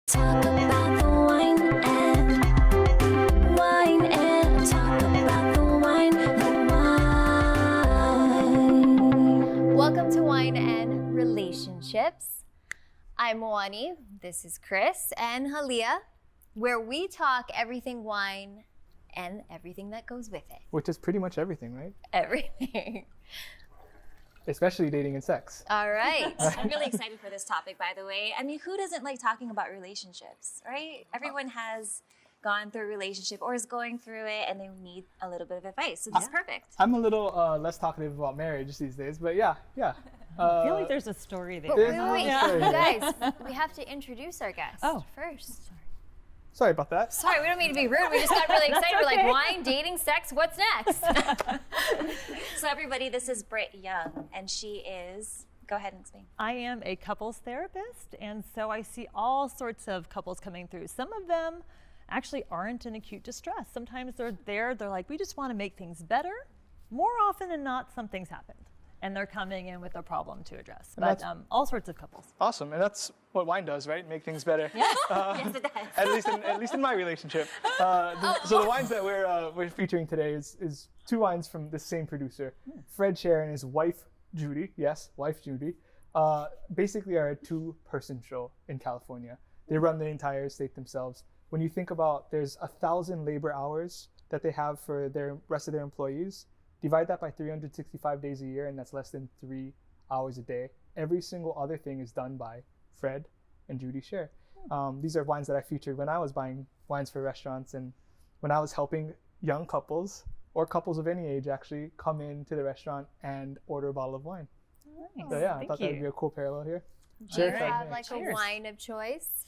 Talk about the wine and talk about the wine. Welcome to Wine and Relationships. I'm Wani, this is Chris, and Halia, where we talk everything wine and everything that goes with it. Which is pretty much everything, right? Everything. Especially dating and sex. All right. I'm really excited for this topic, by the way. I mean, who doesn't like talking about relationships, right? Everyone has gone through a relationship or is going through it and they need a little bit of advice. So this is perfect. I'm a little less talkative about marriage these days, but yeah. I feel like there's a story there. But wait, Yeah. guys, we have to introduce our guest first. Sorry about that. Sorry, we don't mean to be rude. We just got really excited. We're like, wine, dating, sex, what's next? So everybody, this is Britt Young, and she is, go ahead and explain. I am a couples therapist, and so I see all sorts of couples coming through. Some of them actually aren't in acute distress. Sometimes they're like, we just want to make things better. More often than not, something's happened, and they're coming in with a problem to address. But all sorts of couples. Awesome, and that's what wine does, right? Make things better. Yes, it does. At least in my relationship. So the wines that we're featuring today is two wines from the same producer, Fred Scher and his wife Judy. Yes, wife Judy. Basically, are a two-person show in California. They run the entire estate themselves. When you think about, there's 1,000 labor hours that they have for their rest of their employees. Divide that by 365 days a year, and that's less than 3 hours a day. Every single other thing is done by Fred and Judy Scher. These are wines that I featured when I was buying wines for restaurants and when I was helping young couples or couples of any age actually come into the restaurant and order a bottle of wine. Nice. So yeah, I Thank thought you. that would be a cool parallel here. Do you Fred. have like a Cheers. wine of choice?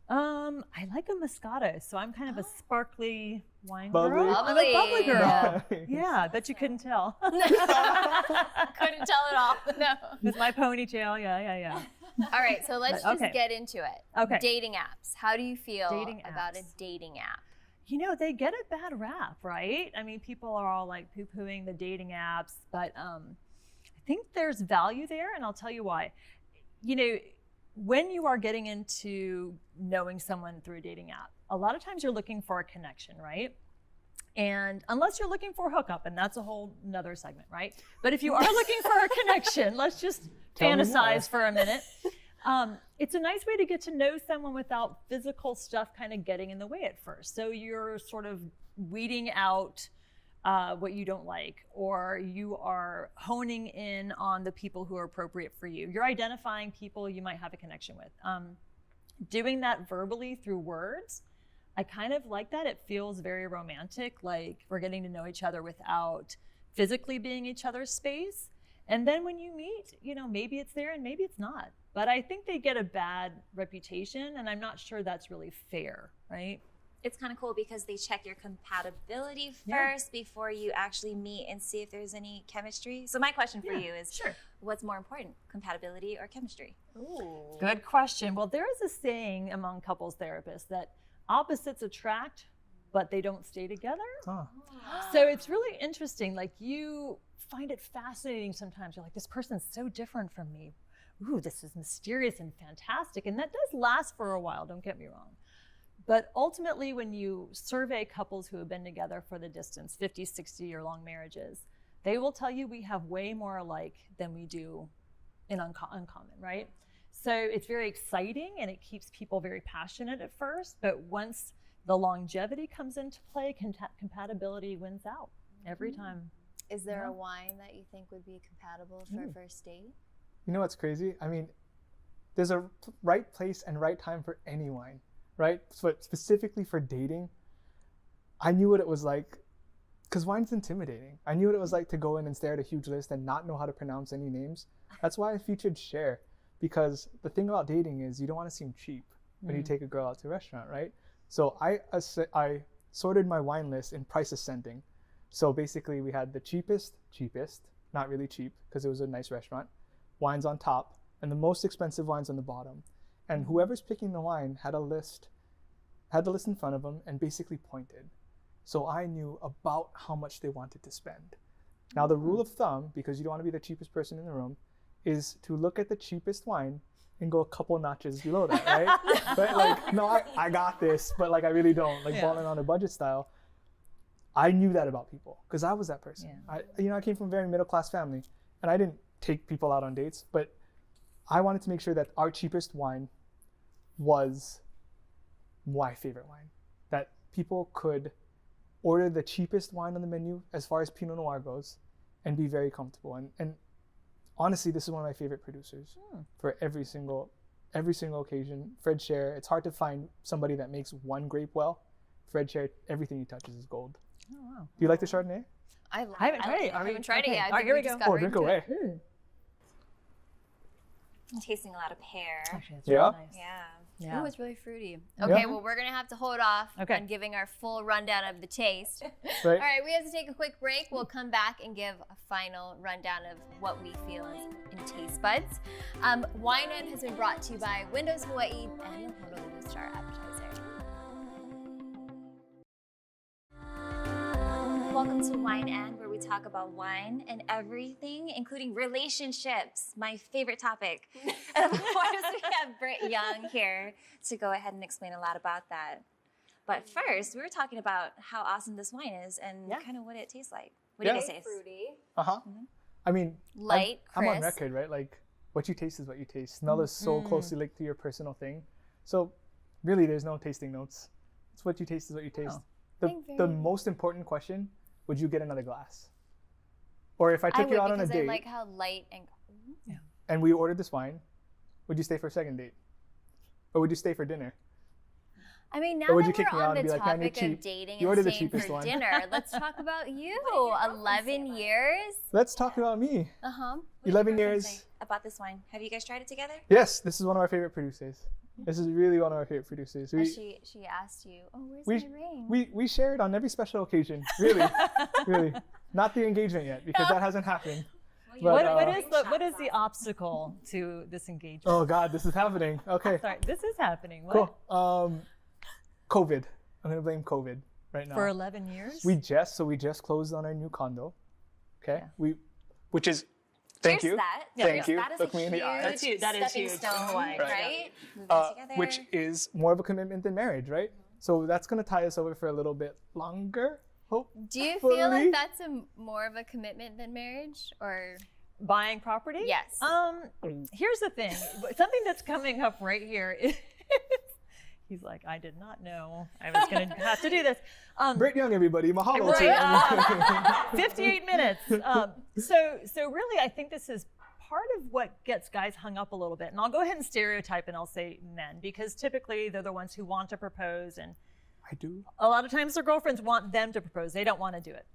I like a Moscato, so I'm kind of a sparkly wine Bubbly. girl. I'm a bubbly girl. Yeah. Yeah, I bet you couldn't tell. Couldn't tell at all. No. With my ponytail, yeah. All right, so let's Okay. just get into it. Okay. Dating apps. How do you feel Dating about a apps. dating app? You know, they get a bad rap, right? I mean, people are all like poo-pooing the dating apps, but I think there's value there, and I'll tell you why. You know, when you are getting into knowing someone through a dating app, a lot of times you're looking for a connection, right? And unless you're looking for a hookup, and that's a whole nother segment, right? But if you are looking for a connection, let's just Tell me more. fantasize for a minute. It's a nice way to get to know someone without physical stuff kind of getting in the way at first. So you're sort of weeding out what you don't like, or you are honing in on the people who are appropriate for you. You're identifying people you might have a connection with. Doing that verbally through words, I kind of like that. It feels very romantic, like we're getting to know each other without physically being each other's space. And then when you meet, you know, maybe it's there and maybe it's not. But I think they get a bad reputation, and I'm not sure that's really fair, right? It's kind of cool because they check your compatibility Yeah. first before you actually meet and see if there's any chemistry. So my question for you is, what's more important, compatibility or chemistry? Ooh. Good question. Well, there is a saying among couples therapists that opposites attract, but they don't stay together. Huh. So it's really interesting. Like, you find it fascinating sometimes. You're like, this person's so different from me. Ooh, this is mysterious and fantastic. And that does last for a while, don't get me wrong. But ultimately, when you survey couples who have been together for the distance, 50, 60-year-long marriages, they will tell you we have way more alike than we do in uncommon, right? So it's very exciting, and it keeps people very passionate at first. But once the longevity comes into play, compatibility wins out every time. Is there a wine that you think would be compatible for a first date? You know what's crazy? I mean, there's a right place and right time for any wine, right? So specifically for dating, I knew what it was like, because wine's intimidating. I knew what it was like to go in and stare at a huge list and not know how to pronounce any names. That's why I featured Scher, because the thing about dating is you don't want to seem cheap when you take a girl out to a restaurant, right? So I sorted my wine list in price ascending. So basically we had the cheapest, not really cheap because it was a nice restaurant, wines on top, and the most expensive wines on the bottom. And whoever's picking the wine had the list in front of them and basically pointed. So I knew about how much they wanted to spend. Now the rule of thumb, because you don't want to be the cheapest person in the room, is to look at the cheapest wine and go a couple notches below that, right? But like, no, I got this, but like I really don't. Like balling on a budget style. I knew that about people because I was that person. I came from a very middle class family, and I didn't take people out on dates, but I wanted to make sure that our cheapest wine was my favorite wine. That people could order the cheapest wine on the menu as far as Pinot Noir goes and be very comfortable. And honestly, this is one of my favorite producers for every single occasion. Fred Share, it's hard to find somebody that makes one grape well. Fred Share, everything he touches is gold. Oh, wow. Do you like the Chardonnay? I haven't tried it. I haven't tried it Okay. yet. All right, here we go. Oh, drink away. I'm tasting a lot of pear. Actually, it's Yeah? really nice. Yeah. Yeah. Oh, it's really fruity. Okay, Yeah. well, we're going to have to hold off Okay. on giving our full rundown of the taste. Right? All right, we have to take a quick break. We'll come back and give a final rundown of what we feel is in taste buds. Wine End has been brought to you by Windows Hawaii and the Honolulu Star Advertiser. Welcome to Wine End, where we talk about wine and everything, including relationships, my favorite topic. And of course, we have Britt Young here to go ahead and explain a lot about that. But first, we were talking about how awesome this wine is and kind of what it tastes like. What do you guys taste? Fruity. Uh-huh. I mean, Light, I'm on crisp. record, right? Like, what you taste is what you taste. Smell is so closely linked to your personal thing. So, really, there's no tasting notes. It's what you taste is what you taste. The most important question, would you get another glass? Or if I took you out on a because date I like how light and and we ordered this wine, would you stay for a second date? Or would you stay for dinner? I mean, now Or would that you kick we're me out on and the be like, "Man, you're topic of cheap. dating You and ordered the staying cheapest for one." dinner, let's talk about you. 11 years. Let's talk about me. Uh-huh. 11 years. About this wine. Have you guys tried it together? Yes, this is one of our favorite producers. This is really one of our favorite producers. She asked you, oh, where's my ring? We share it on every special occasion. Really, really. Not the engagement yet, because that hasn't happened. But, What is the obstacle to this engagement? oh God, this is happening. Okay, Sorry, this is happening. What? cool. COVID. I'm gonna blame COVID right now. For 11 years? We just closed on our new condo. Okay, which is thank Cheers you. to that. Thank you. That is Look a me in the eye. That's huge. That is stepping huge in stone, Hawaii. right? Moving together. Which is more of a commitment than marriage, right? So that's gonna tie us over for a little bit longer. Do you feel Hopefully. like that's more of a commitment than marriage? Or Buying property? yes. Here's the thing. Something that's coming up right here is he's like, I did not know I was going to have to do this. Britt Young, everybody. Mahalo Right, to 58 minutes. So really, I think this is part of what gets guys hung up a little bit. And I'll go ahead and stereotype and I'll say men, because typically they're the ones who want to propose, and I do. a lot of times their girlfriends want them to propose. They don't want to do it.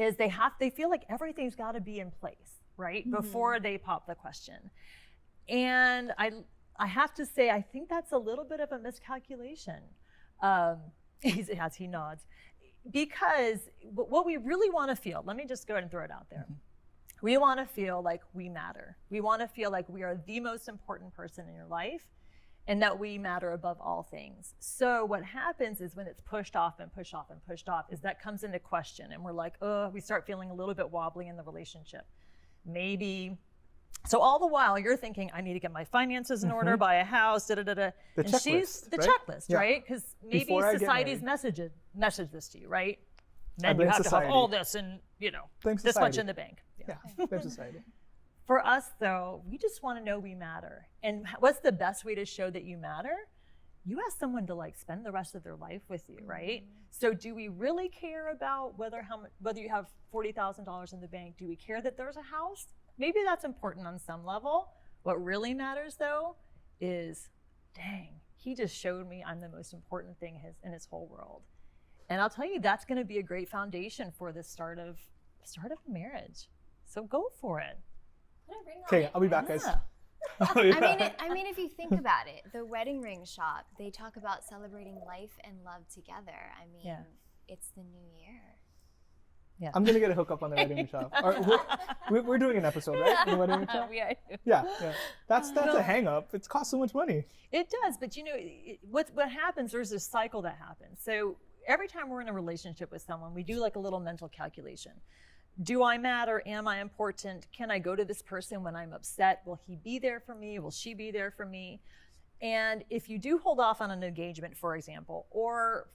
Is they feel like everything's got to be in place, right? Before they pop the question. And I have to say, I think that's a little bit of a miscalculation. As he nods. Because what we really want to feel, let me just go ahead and throw it out there. We want to feel like we matter. We want to feel like we are the most important person in your life and that we matter above all things. So what happens is when it's pushed off and pushed off and pushed off is that comes into question, and we're like, oh, we start feeling a little bit wobbly in the relationship. Maybe. So all the while you're thinking, I need to get my finances in order, buy a house, da da da da. The And checklist, she's the right? checklist, Yeah. right? Because maybe Before I get society's married. messaged this to you, right? I Men, you blame have to society. have all this and Blame this much society. in the bank. Yeah. Yeah, blame society. For us, though, we just want to know we matter. And what's the best way to show that you matter? You ask someone to spend the rest of their life with you, right? So do we really care about whether you have $40,000 in the bank? Do we care that there's a house? Maybe that's important on some level. What really matters, though, is, dang, he just showed me I'm the most important thing in his whole world. And I'll tell you, that's going to be a great foundation for the start of a marriage. So go for it. Okay, I'll be back, guys. Yeah. I mean, if you think about it, the wedding ring shop, they talk about celebrating life and love together. I mean, it's the new year. Yeah. I'm gonna get a hookup on the wedding shop. We're doing an episode, right? On the wedding shop. We are. Yeah. That's a hang up. It costs so much money. It does, but what happens? There's this cycle that happens. So every time we're in a relationship with someone, we do a little mental calculation. do I matter? Am I important? Can I go to this person when I'm upset? Will he be there for me? Will she be there for me? And if you do hold off on an engagement, for example, or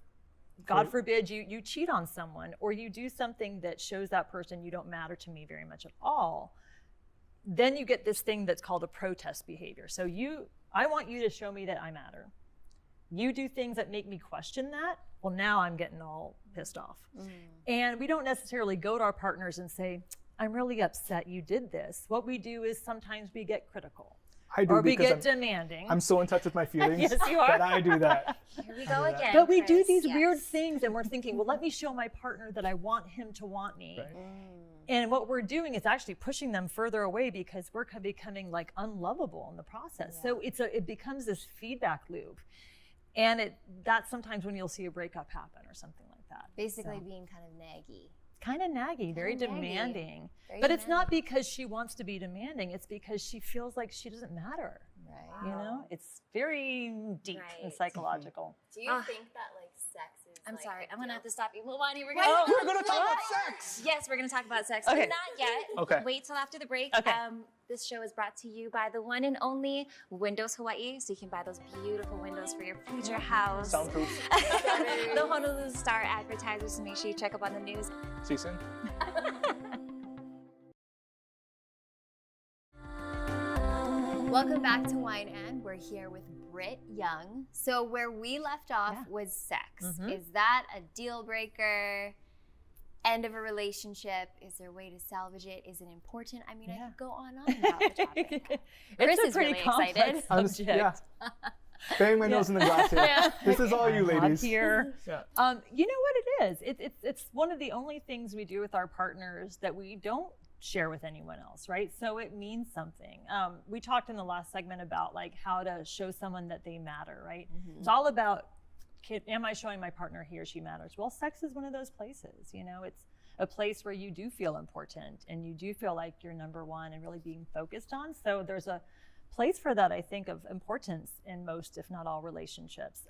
God forbid you cheat on someone, or you do something that shows that person you don't matter to me very much at all, then you get this thing that's called a protest behavior. So I want you to show me that I matter. You do things that make me question that. Well, now I'm getting all pissed off. And we don't necessarily go to our partners and say, I'm really upset you did this. What we do is sometimes we get critical. I do, or we because get demanding. I'm so in touch with my feelings Yes, you are. that I do that. Here we go again. But we do Chris. these Yes. weird things and we're thinking, well, let me show my partner that I want him to want me. Right. And what we're doing is actually pushing them further away because we're becoming like unlovable in the process. So it becomes this feedback loop. And that's sometimes when you'll see a breakup happen or something like that. Basically being kind of naggy. Kind of naggy, very Kinda naggy. demanding. Very But it's not demanding. because she wants to be demanding. It's because she feels like she doesn't matter. Right. You know, it's very deep and Right. psychological. Do you think that like sex is I'm like, sorry. a I'm gonna deal- have to stop you. Milani, we're We're going to talk about sex. Yes, we're going to talk about sex. Okay. But not yet. Okay. Wait till after the break. Okay. This show is brought to you by the one and only Windows Hawaii. So you can buy those beautiful windows for your future house. Soundproof. The Honolulu Star advertisers. So make sure you check up on the news. See you soon. Welcome back to Wine and we're here with Britt Young. So where we left off Yeah. was sex. Mhm. Is that a deal breaker? End of a relationship? Is there a way to salvage it? Is it important? I mean, I Yeah. could go on and on about the topic. It's Chris a is pretty really complex excited. I'm just, subject. bang my nose in the glass here. Yeah. This is all you I'm not ladies. here. Yeah. You know what it is? It's one of the only things we do with our partners that we don't share with anyone else, right? So it means something. We talked in the last segment about like how to show someone that they matter, right? It's all about, am I showing my partner he or she matters? Well, sex is one of those places, you know, it's a place where you do feel important and you do feel like you're number one and really being focused on. So there's a place for that, I think, of importance in most, if not all, relationships.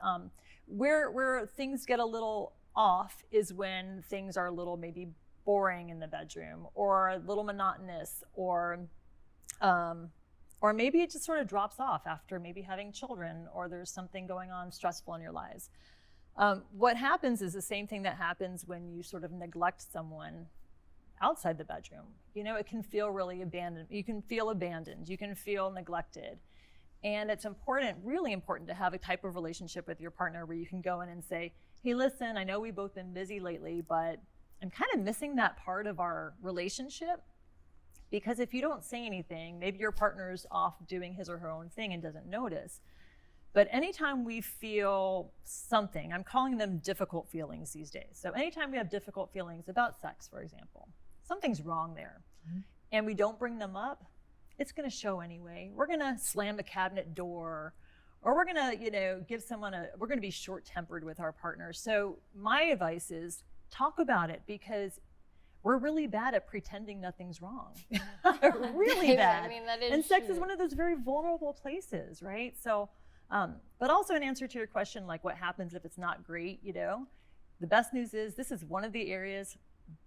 Where things get a little off is when things are a little maybe boring in the bedroom or a little monotonous or maybe it just sort of drops off after maybe having children or there's something going on stressful in your lives. What happens is the same thing that happens when you sort of neglect someone outside the bedroom. You know, it can feel really abandoned. You can feel abandoned. You can feel neglected. And it's important, really important to have a type of relationship with your partner where you can go in and say, hey, listen, I know we've both been busy lately, but I'm kind of missing that part of our relationship. Because if you don't say anything, maybe your partner's off doing his or her own thing and doesn't notice. But anytime we feel something, I'm calling them difficult feelings these days. So anytime we have difficult feelings about sex, for example, something's wrong there, and we don't bring them up, it's going to show anyway. We're going to slam a cabinet door, or we're going to, you know, we're going to be short-tempered with our partner. So my advice is talk about it because we're really bad at pretending nothing's wrong. Really bad. I mean, that is And sex true. is one of those very vulnerable places, right? So, but also in answer to your question, like what happens if it's not great, you know, the best news is this is one of the areas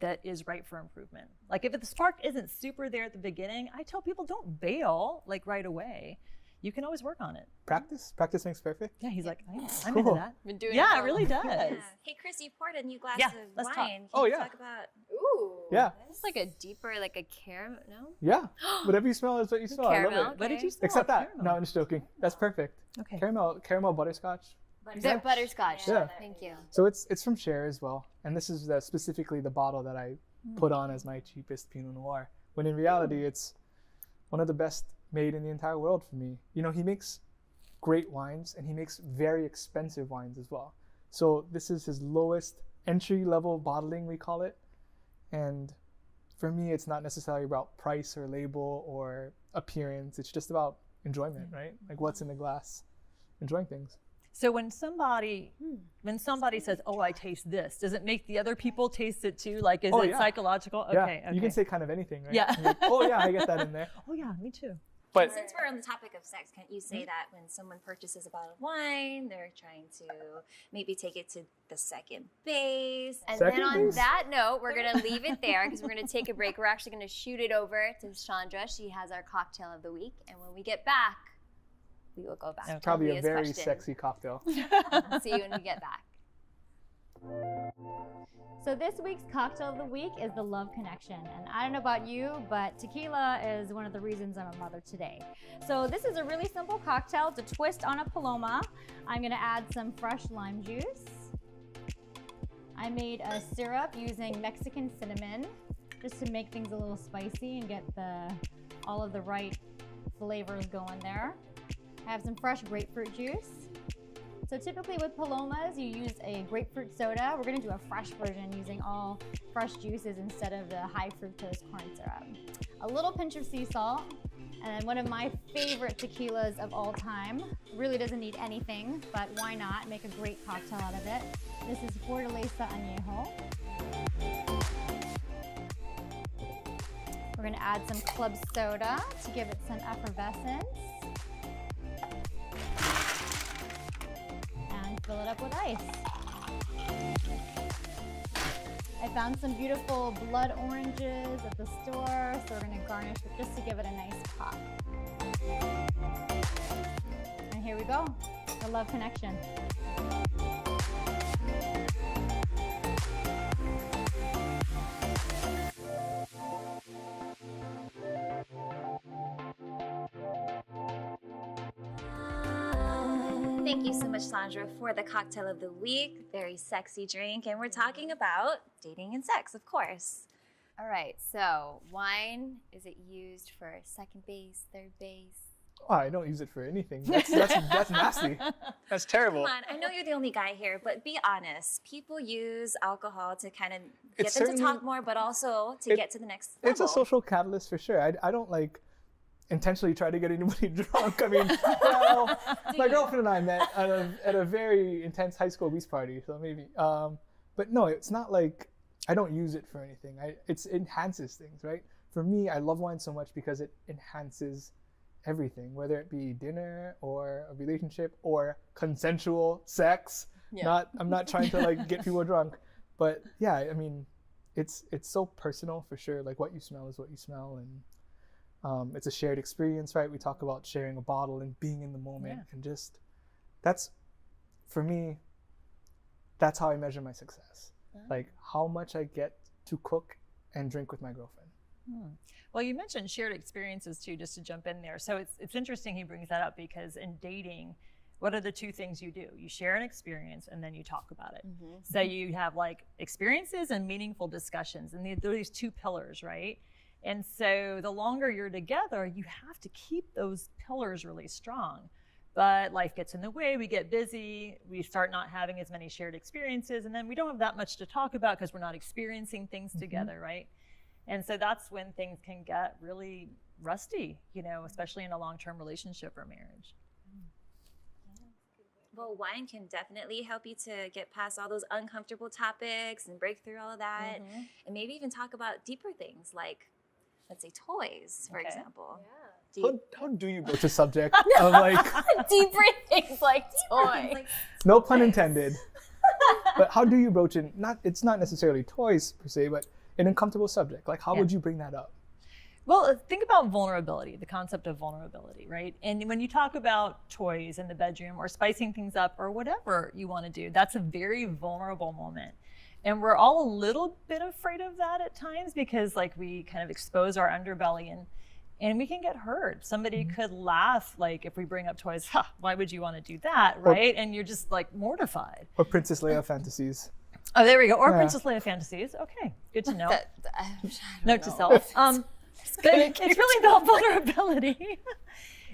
that is ripe for improvement. Like if the spark isn't super there at the beginning, I tell people don't bail like right away. You can always work on it. Practice makes perfect. Yeah, he's like, I'm Cool. into that. Been doing Yeah, for it a really while. does. Yeah. Hey, Chris, you poured a new glass Yeah, of let's talk. wine. Can Oh, you yeah. talk about Ooh. Yeah. It's like a deeper, like a caramel, no? Yeah. Whatever you smell is what you smell. I love Caramel. it. What did you smell? Except that. Caramel. No, I'm just joking. That's perfect. Okay. Caramel butterscotch. Is that butterscotch? Yeah. Thank you. So it's from Cher as well, and this is specifically the bottle that I put on as my cheapest Pinot Noir. When in reality, it's one of the best made in the entire world for me. You know, he makes great wines, and he makes very expensive wines as well. So this is his lowest entry-level bottling, we call it. And for me, it's not necessarily about price or label or appearance. It's just about enjoyment, right? Like what's in the glass, enjoying things. So when somebody says, "Oh, I taste this," does it make the other people taste it too? Like, is Oh, it yeah. psychological? Yeah, Okay, you can say kind of anything, right? Yeah. You're like, oh yeah, I get that in there. "Oh yeah, me too." But Since we're on the topic of sex, can't you say that when someone purchases a bottle of wine, they're trying to maybe take it to the second base? And Second then on base? that note, we're going to leave it there because we're going to take a break. We're actually going to shoot it over to Chandra. She has our cocktail of the week. And when we get back, we will go back to probably a Leah's very question. sexy cocktail. See you when we get back. So this week's cocktail of the week is the Love Connection. And I don't know about you, but tequila is one of the reasons I'm a mother today. So this is a really simple cocktail to twist on a paloma. I'm gonna add some fresh lime juice. I made a syrup using Mexican cinnamon just to make things a little spicy and get all of the right flavors going there. I have some fresh grapefruit juice. So typically with palomas, you use a grapefruit soda. We're gonna do a fresh version using all fresh juices instead of the high fructose corn syrup. A little pinch of sea salt, and then one of my favorite tequilas of all time. Really doesn't need anything, but why not? Make a great cocktail out of it. This is Fortaleza Añejo. We're gonna add some club soda to give it some effervescence. Fill it up with ice. I found some beautiful blood oranges at the store, so we're gonna garnish it just to give it a nice pop. And here we go, the Love Connection. Thank you so much, Sandra, for the cocktail of the week. Very sexy drink. And we're talking about dating and sex, of course. All right, so wine, is it used for second base, third base? Oh, I don't use it for anything. That's nasty. That's terrible. Come on, I know you're the only guy here, but be honest. People use alcohol to kind of It's get them to talk certainly- more, but also to get to the next level. It's a social catalyst for sure. I don't like intentionally try to get anybody drunk. I mean, well, my girlfriend and I met at a very intense high school beach party, so maybe. But no, it's not like I don't use it for anything. It enhances things, right? For me, I love wine so much because it enhances everything, whether it be dinner or a relationship or consensual sex. Yeah. I'm not trying to like get people drunk, but yeah, I mean, it's so personal for sure. Like what you smell is what you smell, and it's a shared experience, right? We talk about sharing a bottle and being in the moment, and just that's, for me, that's how I measure my success. Like how much I get to cook and drink with my girlfriend. Well, you mentioned shared experiences too, just to jump in there. So it's interesting he brings that up because in dating, what are the two things you do? You share an experience and then you talk about it. So you have like experiences and meaningful discussions, and there are these two pillars, right? And so the longer you're together, you have to keep those pillars really strong. But life gets in the way, we get busy, we start not having as many shared experiences, and then we don't have that much to talk about because we're not experiencing things together, right? And so that's when things can get really rusty, you know, especially in a long-term relationship or marriage. Well, wine can definitely help you to get past all those uncomfortable topics and break through all of that, and maybe even talk about deeper things like, let's say, toys, for example. How do you broach a subject of like, Deeper things like toys. no pun intended, but how do you broach it? It's not necessarily toys per se, but an uncomfortable subject. Like how would you bring that up? Well, think about vulnerability, the concept of vulnerability, right? And when you talk about toys in the bedroom or spicing things up or whatever you want to do, that's a very vulnerable moment. And we're all a little bit afraid of that at times because like we kind of expose our underbelly and we can get hurt. Somebody could laugh, like if we bring up toys, why would you want to do that, right? And you're just like mortified. Or Princess Leia fantasies. Oh, there we go. Or Princess Leia fantasies. Okay, good to know. Note to self. But it's really about vulnerability.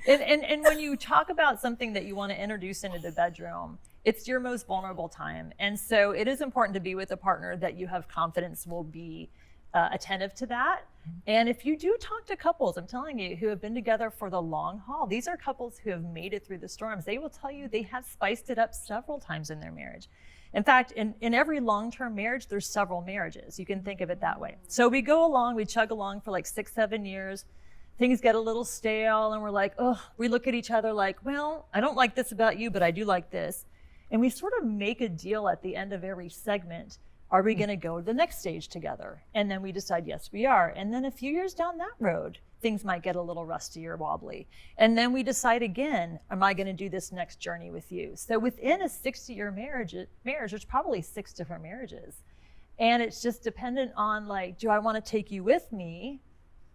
and when you talk about something that you want to introduce into the bedroom, it's your most vulnerable time. And so it is important to be with a partner that you have confidence will be attentive to that. And if you do talk to couples, I'm telling you, who have been together for the long haul, these are couples who have made it through the storms. They will tell you they have spiced it up several times in their marriage. In fact, in every long-term marriage, there's several marriages. You can think of it that way. So we go along, we chug along for like 6-7 years. things get a little stale and we're like, oh, we look at each other like, well, I don't like this about you, but I do like this. And we sort of make a deal at the end of every segment. Are we going to go to the next stage together? And then we decide, yes, we are. And then a few years down that road, things might get a little rusty or wobbly. And then we decide again, am I going to do this next journey with you? So within a 60-year marriage, there's probably 6 different marriages. And it's just dependent on like, do I want to take you with me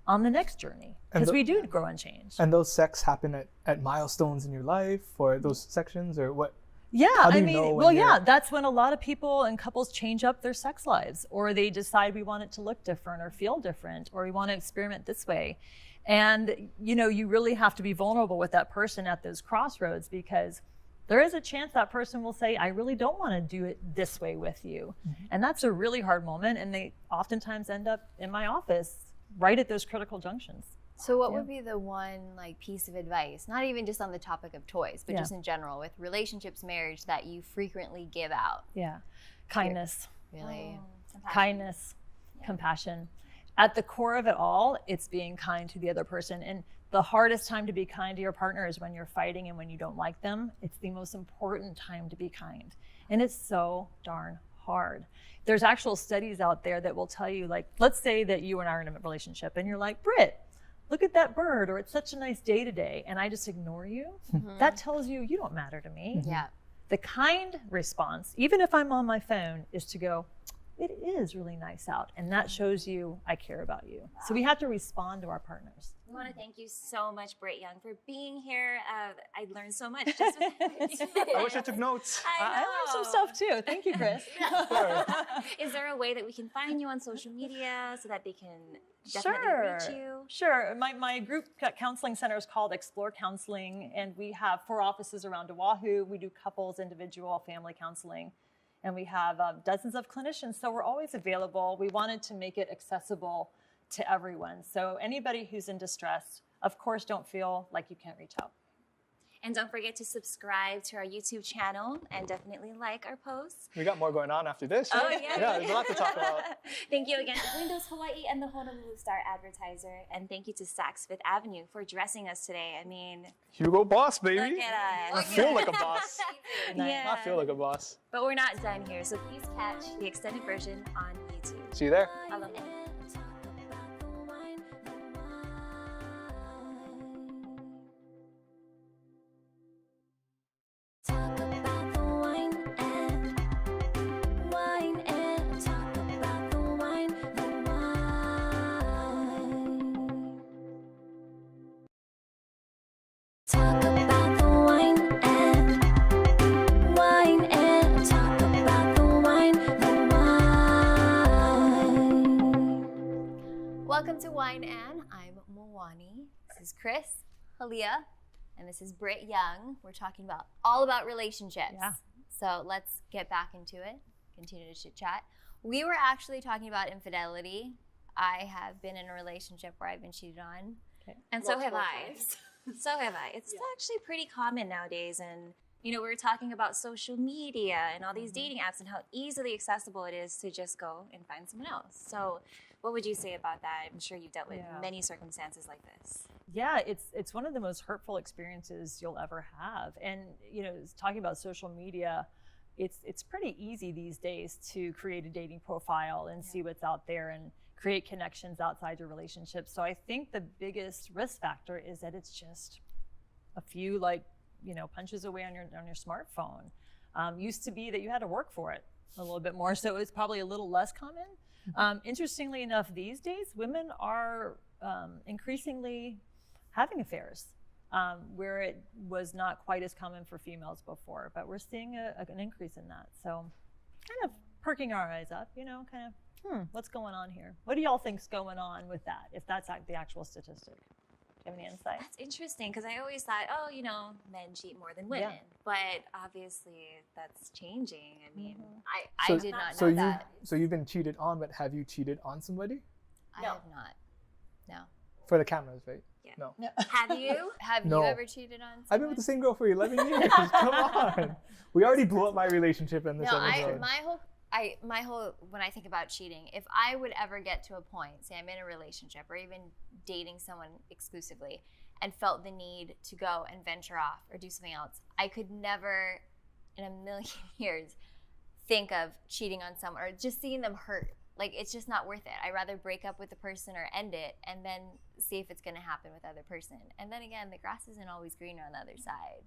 on the next journey? Because we do grow and change. And those sects happen at milestones in your life, or those sections, or what? Yeah, How do I you mean, know when well, you're- yeah, that's when a lot of people and couples change up their sex lives, or they decide we want it to look different or feel different, or we want to experiment this way. And, you know, you really have to be vulnerable with that person at those crossroads, because there is a chance that person will say, I really don't want to do it this way with you. And that's a really hard moment. And they oftentimes end up in my office right at those critical junctions. So what would be the one like piece of advice, not even just on the topic of toys, but just in general with relationships, marriage, that you frequently give out? Yeah. Kindness. Really? Kindness, compassion. At the core of it all, it's being kind to the other person. And the hardest time to be kind to your partner is when you're fighting and when you don't like them. It's the most important time to be kind. And it's so darn hard. There's actual studies out there that will tell you, like, let's say that you and I are in a relationship and you're like, Britt, look at that bird, or it's such a nice day today, and I just ignore you. That tells you you don't matter to me. Yeah. The kind response, even if I'm on my phone, is to go, it is really nice out. And that shows you I care about you. So we have to respond to our partners. We want to thank you so much, Britt Young, for being here. I learned so much just with I wish I took notes. I learned some stuff too. Thank you, Chris. Is there a way that we can find you on social media so that they can definitely reach you? Sure. My group counseling center is called Explore Counseling, and we have 4 offices around Oahu. We do couples, individual, family counseling, and we have dozens of clinicians, so we're always available. We wanted to make it accessible to everyone. So anybody who's in distress, of course, don't feel like you can't reach out. And don't forget to subscribe to our YouTube channel and definitely like our posts. We got more going on after this. Oh, Right? yeah. Yeah, there's a lot to talk about. Thank you again to Windows Hawaii and the Honolulu Star Advertiser. And thank you to Saks Fifth Avenue for dressing us today. I mean, Hugo Boss, baby. look at I us. feel like a boss. Yeah. I feel like a boss. But we're not done here, so please catch the extended version on YouTube. See you there. Aloha. Talk about the wine and talk about the wine, Talk about the wine and talk about the wine, Welcome to Wine and. I'm Moani. This is Chris, Halia, and this is Britt Young. We're talking all about relationships. Yeah. So let's get back into it. Continue to chit chat. We were actually talking about infidelity. I have been in a relationship where I've been cheated on. And so have multiple I. times. So have I. It's actually pretty common nowadays. And, you know, we were talking about social media and all these dating apps and how easily accessible it is to just go and find someone else. So what would you say about that? I'm sure you've dealt with many circumstances like this. Yeah, it's one of the most hurtful experiences you'll ever have. And, you know, talking about social media, it's pretty easy these days to create a dating profile and see what's out there and create connections outside your relationship. So I think the biggest risk factor is that it's just a few punches away on your smartphone. Used to be that you had to work for it a little bit more, so it's probably a little less common. Interestingly enough, these days women are increasingly having affairs, where it was not quite as common for females before, but we're seeing an increase in that. So kind of perking our eyes up, what's going on here? What do y'all think's going on with that, if that's the actual statistic? Do you have any insight? That's interesting because I always thought, men cheat more than women. But obviously that's changing. I mean, I did not know that. So you've been cheated on, but have you cheated on somebody? I have not. No. For the cameras, right? Yeah. No. have you? Have No. you ever cheated on someone? I've been with the same girl for 11 years. Come on. We already blew up my relationship in this No, episode. when I think about cheating, if I would ever get to a point, say I'm in a relationship or even dating someone exclusively, and felt the need to go and venture off or do something else, I could never in a million years think of cheating on someone or just seeing them hurt. Like, it's just not worth it. I'd rather break up with the person or end it and then see if it's going to happen with the other person. And then again, the grass isn't always greener on the other side.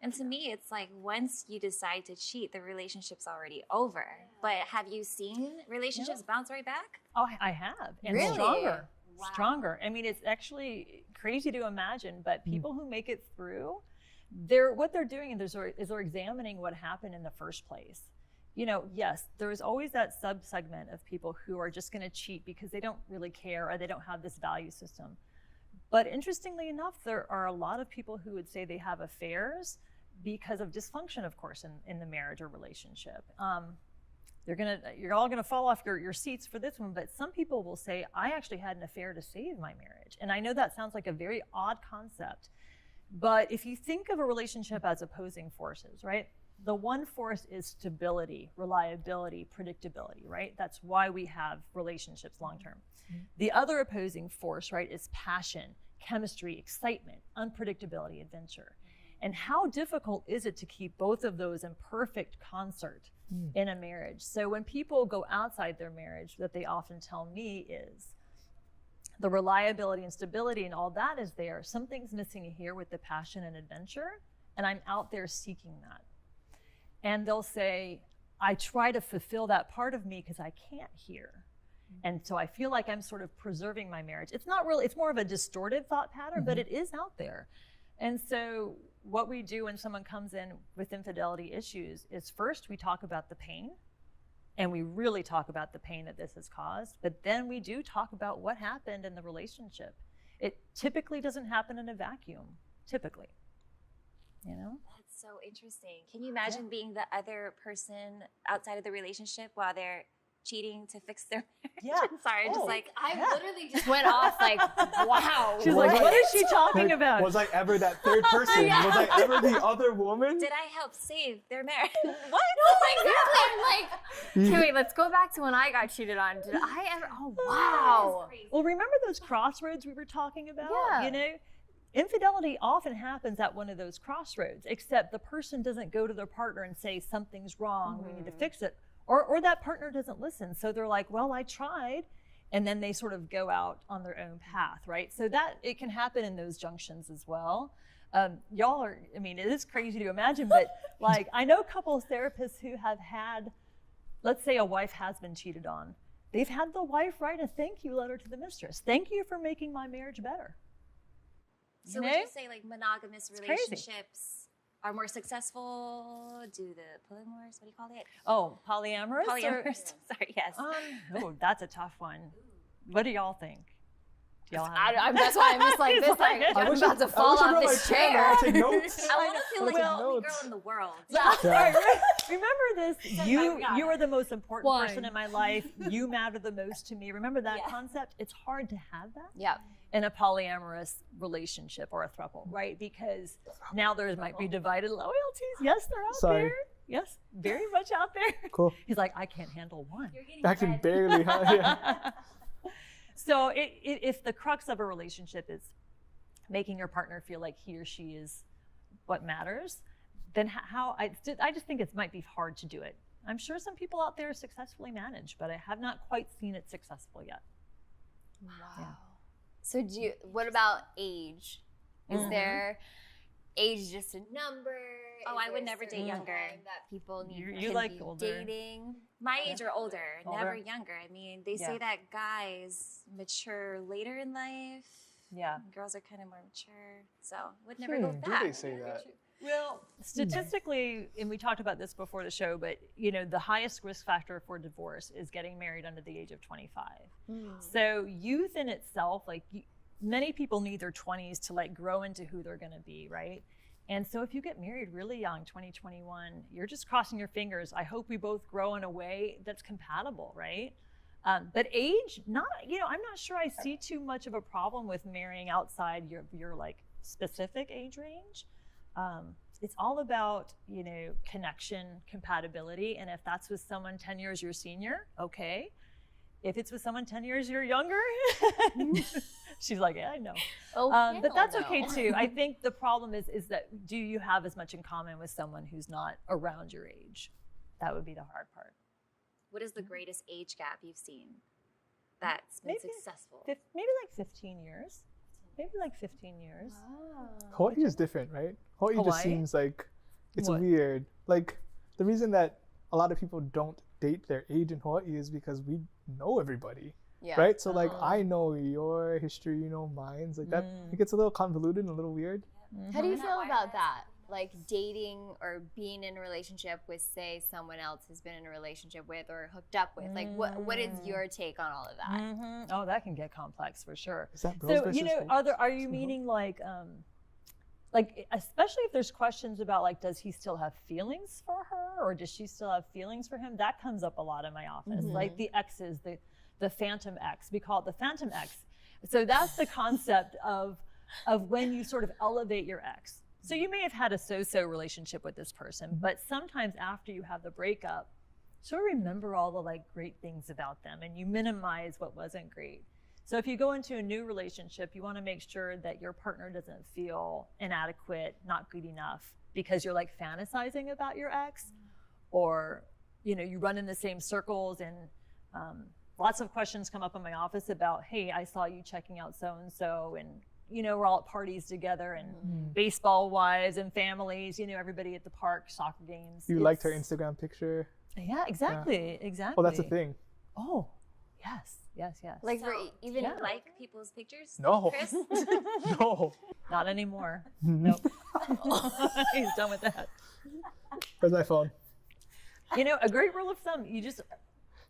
And to me, it's like once you decide to cheat, the relationship's already over. But have you seen relationships bounce right back? Oh, I have. And Really? stronger. Wow. Stronger. I mean, it's actually crazy to imagine, but people who make it through, what they're doing is they're examining what happened in the first place. You know, yes, there is always that sub-segment of people who are just going to cheat because they don't really care or they don't have this value system. But interestingly enough, there are a lot of people who would say they have affairs because of dysfunction, of course, in the marriage or relationship. You're all gonna fall off your seats for this one, but some people will say, I actually had an affair to save my marriage. And I know that sounds like a very odd concept, but if you think of a relationship as opposing forces, right? The one force is stability, reliability, predictability, right? That's why we have relationships long-term. The other opposing force, right, is passion, chemistry, excitement, unpredictability, adventure. And how difficult is it to keep both of those in perfect concert in a marriage? So when people go outside their marriage, what they often tell me is the reliability and stability and all that is there. Something's missing here with the passion and adventure, and I'm out there seeking that. And they'll say, I try to fulfill that part of me because I can't here. And so I feel like I'm sort of preserving my marriage. It's not really, it's more of a distorted thought pattern, but it is out there. And so what we do when someone comes in with infidelity issues is first we talk about the pain, and we really talk about the pain that this has caused, but then we do talk about what happened in the relationship. It typically doesn't happen in a vacuum, typically, you know? That's so interesting. Can you imagine being the other person outside of the relationship while they're cheating to fix their marriage? Yeah. I'm sorry, just like, I literally just went off like, wow. She's like, what is she talking about? Was I ever that third person? Was I ever the other woman? did I help save their marriage? What? Oh my God. I'm like, okay, wait, let's go back to when I got cheated on. Did I ever? Oh, wow. Well, remember those crossroads we were talking about? Yeah. You know, infidelity often happens at one of those crossroads, except the person doesn't go to their partner and say, something's wrong, we need to fix it. Or that partner doesn't listen. So they're like, well, I tried. And then they sort of go out on their own path, right? So that it can happen in those junctions as well. Y'all are, I mean, it is crazy to imagine, but like I know couples therapists who have had, let's say a wife has been cheated on. They've had the wife write a thank you letter to the mistress. Thank you for making my marriage better. So You would know? you say like monogamous It's crazy. relationships are more successful? Do the polyamorous, what do you call it? Oh, polyamorous? or- Polyamorous. Sorry, yes. Oh, that's a tough one. What do y'all think? Do y'all That's why I'm just like He's this, like, like, I I'm wish about to fall I off wish I this brought my camera. I'll chair. take notes. I want to feel like the Well- only girl in the world. Yeah. Remember this, you are the most important Wine. person in my life. You matter the most to me. Remember that Yeah. concept? It's hard to have that Yeah. in a polyamorous relationship or a throuple, right? Because now there might be divided loyalties. Yes, they're out Sorry. there. Yes, very much out there. Cool. He's like, I can't handle one. I can barely. Yeah. So if the crux of a relationship is making your partner feel like he or she is what matters, then I just think it might be hard to do it. I'm sure some people out there successfully manage, but I have not quite seen it successful yet. Wow. Yeah. So what about age? Is there age just a number? Oh, Is I would there a never date certain younger. time that people need You can like be older. dating? My age or older, never Older. younger. I mean, they Yeah. say that guys mature later in life. Yeah. Girls are kind of more mature. So would never go with Do that. they say that? Well, statistically, and we talked about this before the show, but you know, the highest risk factor for divorce is getting married under the age of 25. So youth in itself, like many people need their 20s to like grow into who they're going to be, right? And so if you get married really young, 20, 21, you're just crossing your fingers. I hope we both grow in a way that's compatible, right? But age, I'm not sure I see too much of a problem with marrying outside your like specific age range. it's all about, connection, compatibility. And if that's with someone 10 years your senior, okay. If it's with someone 10 years you're younger, she's like, yeah, I know. But that's okay too. I think the problem is that do you have as much in common with someone who's not around your age? That would be the hard part. What is the greatest age gap you've seen that's been successful? Maybe like 15 years. Maybe like 15 years. Hawaii is different, right? Hawaii just Hawaii? seems like it's What? weird. Like the reason that a lot of people don't date their age in Hawaii is because we know everybody, Yeah. right? So like I know your history, you know mine's, like that. It gets a little convoluted and a little weird. How do you feel about that? Like dating or being in a relationship with, say, someone else has been in a relationship with or hooked up with. Like, what is your take on all of that? Oh, that can get complex for sure. Is that bros So, versus are you meaning like especially if there's questions about like, does he still have feelings for her or does she still have feelings for him? That comes up a lot in my office. Like the exes, the phantom ex. We call it the phantom ex. So that's the concept of when you sort of elevate your ex. So you may have had a so-so relationship with this person, but sometimes after you have the breakup, sort of remember all the like great things about them and you minimize what wasn't great. So if you go into a new relationship, you want to make sure that your partner doesn't feel inadequate, not good enough, because you're like fantasizing about your ex, or you run in the same circles, and lots of questions come up in my office about, hey, I saw you checking out so-and-so, and we're all at parties together, and baseball wives and families, everybody at the park, soccer games. You liked her Instagram picture. Yeah, exactly. Oh, that's a thing. Oh, yes. Like for even Can you like people's pictures? No. Chris? No. Not anymore. Nope. He's done with that. Where's my phone? A great rule of thumb, you just,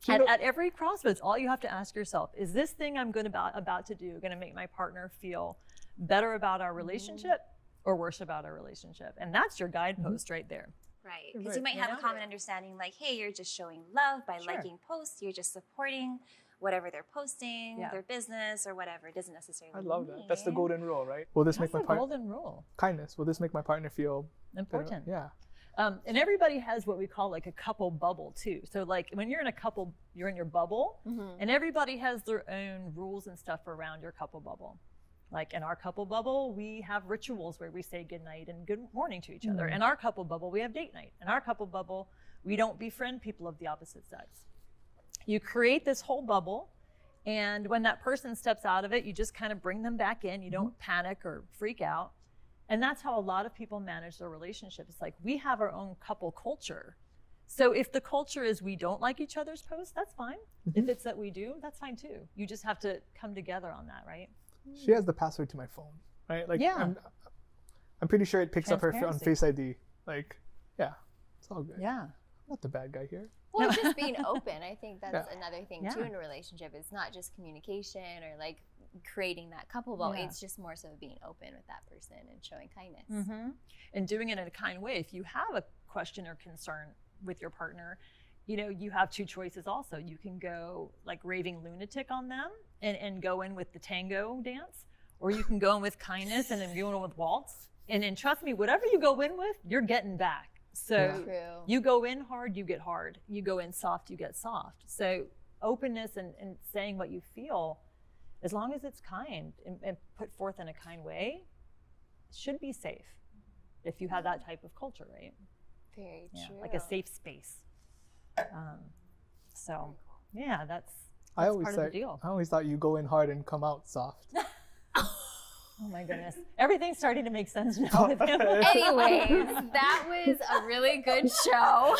at every crossroads, all you have to ask yourself, is this thing I'm about to do going to make my partner feel better about our relationship or worse about our relationship? And that's your guidepost right there. Right, because you might have a common understanding like, hey, you're just showing love by liking posts, you're just supporting whatever they're posting, their business or whatever. It doesn't necessarily I love that. mean. That's the golden rule, right? Will this make my partner golden rule. kindness? Will this make my partner feel Important. better? Yeah. And everybody has what we call like a couple bubble too. So like when you're in a couple, you're in your bubble, and everybody has their own rules and stuff around your couple bubble. Like in our couple bubble, we have rituals where we say good night and good morning to each other. In our couple bubble, we have date night. In our couple bubble, we don't befriend people of the opposite sex. You create this whole bubble, and when that person steps out of it, you just kind of bring them back in. You don't panic or freak out. And that's how a lot of people manage their relationships. It's like we have our own couple culture. So if the culture is we don't like each other's posts, that's fine. If it's that we do, that's fine too. You just have to come together on that, right? She has the password to my phone, right? Like I'm pretty sure it picks up her on Transparency. Face ID. Like, yeah, it's all good. Yeah. I'm not the bad guy here. Well, just being open. I think that's Yeah. another thing Yeah. too in a relationship. It's not just communication or like creating that couple bubble. Yeah. It's just more so being open with that person and showing kindness. And doing it in a kind way. If you have a question or concern with your partner, you have two choices also. You can go like raving lunatic on them and go in with the tango dance, or you can go in with kindness and then go in with waltz. And trust me, whatever you go in with, you're getting back. So True. you go in hard, you get hard. You go in soft, you get soft. So openness and saying what you feel, as long as it's kind and put forth in a kind way, should be safe if you have that type of culture, right? Very Yeah, true. like a safe space. So yeah, that's I always part of the deal. I always thought you go in hard and come out soft. Oh my goodness. Everything's starting to make sense now with him. Anyways, that was a really good show.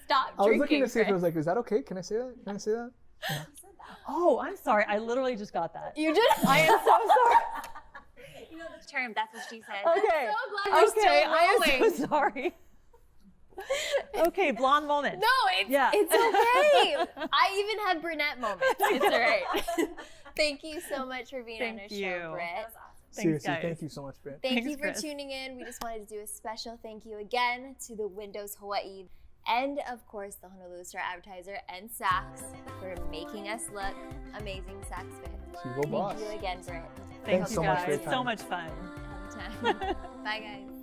Stop I was drinking. looking to see if it Chris. was like, is that okay? Can I say that? Can I say that? Oh, I'm sorry. I literally just got that. You did. I am so sorry. You know the term, that's what she said. Okay. so glad you're Okay, still I am rolling. so sorry. Okay, blonde moment. No, it's Yeah. it's okay. I even had brunette moments. It's all right. Thank you so much for being on Thank our you. show, Britt. Thanks, Seriously, guys. thank you so much, Britt. Thank Thanks, you for Chris. tuning in. We just wanted to do a special thank you again to the Windows Hawaii and, of course, the Honolulu Star Advertiser and Saks for making us look amazing, Saks fans. She go boss. Thank you again, Britt. Thank Thanks you so much guys. for your So time. much fun. Anytime. time. Bye, guys.